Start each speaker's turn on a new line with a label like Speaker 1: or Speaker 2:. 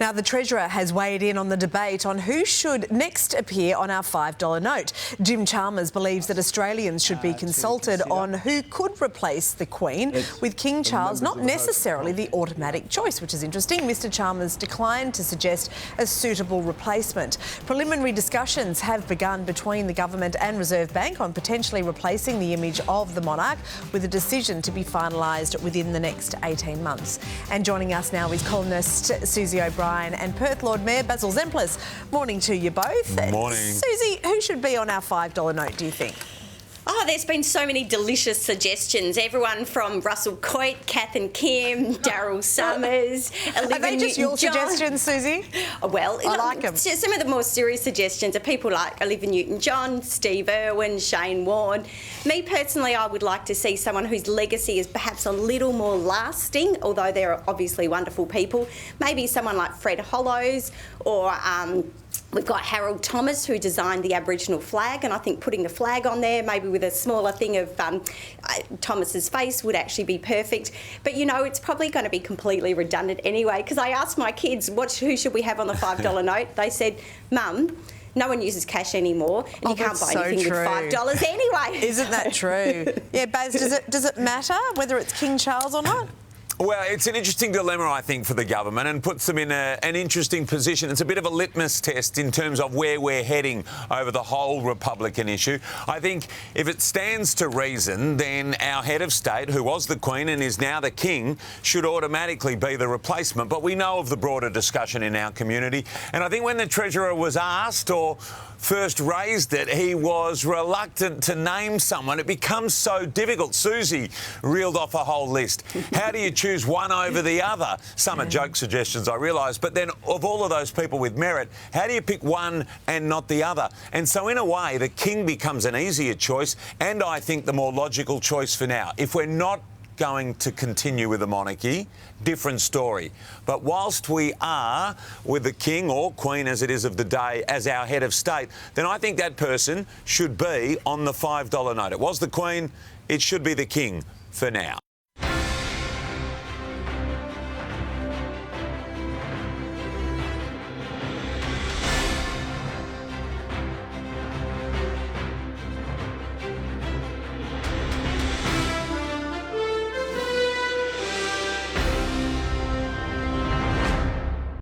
Speaker 1: Now, the Treasurer has weighed in on the debate on who should next appear on our $5 note. Jim Chalmers believes that Australians should be consulted on who could replace the Queen, with King Charles not necessarily the automatic choice, which is interesting. Mr Chalmers declined to suggest a suitable replacement. Preliminary discussions have begun between the government and Reserve Bank on potentially replacing the image of the monarch, with a decision to be finalised within the next 18 months. And joining us now is columnist Susie O'Brien and Perth Lord Mayor Basil Zempilas. Morning to you both.
Speaker 2: Morning.
Speaker 1: Susie, who should be on our $5 note, do you think?
Speaker 3: Oh, there's been so many delicious suggestions. Everyone from Russell Coight, Kath and Kim, Daryl Summers, Olivia
Speaker 1: Are they just your suggestions, Susie?
Speaker 3: Well,
Speaker 1: I like them.
Speaker 3: Some of the more serious suggestions are people like Olivia Newton-John, Steve Irwin, Shane Warne. Me personally, I would like to see someone whose legacy is perhaps a little more lasting, although they're obviously wonderful people. Maybe someone like Fred Hollows, or we've got Harold Thomas, who designed the Aboriginal flag, and I think putting the flag on there, maybe with a smaller thing of Thomas's face, would actually be perfect. But, you know, it's probably going to be completely redundant anyway, because I asked my kids, who should we have on the $5 note? They said, Mum, no one uses cash anymore, and you can't buy anything with $5 anyway.
Speaker 1: Isn't that true? Yeah, Baz, does it matter whether it's King Charles or not?
Speaker 2: Well, it's an interesting dilemma, I think, for the government, and puts them in an interesting position. It's a bit of a litmus test in terms of where we're heading over the whole Republican issue. I think if it stands to reason, then our head of state, who was the Queen and is now the King, should automatically be the replacement. But we know of the broader discussion in our community, and I think when the Treasurer was asked or first raised it, he was reluctant to name someone. It becomes so difficult. Susie reeled off a whole list. How do you choose one over the other? Some are joke suggestions, I realise, but then of all of those people with merit, how do you pick one and not the other? And so in a way, the King becomes an easier choice, and I think the more logical choice for now. If we're not going to continue with the monarchy, different story. But whilst we are with the King or Queen, as it is of the day, as our head of state, then I think that person should be on the $5 note. It was the Queen, it should be the King for now.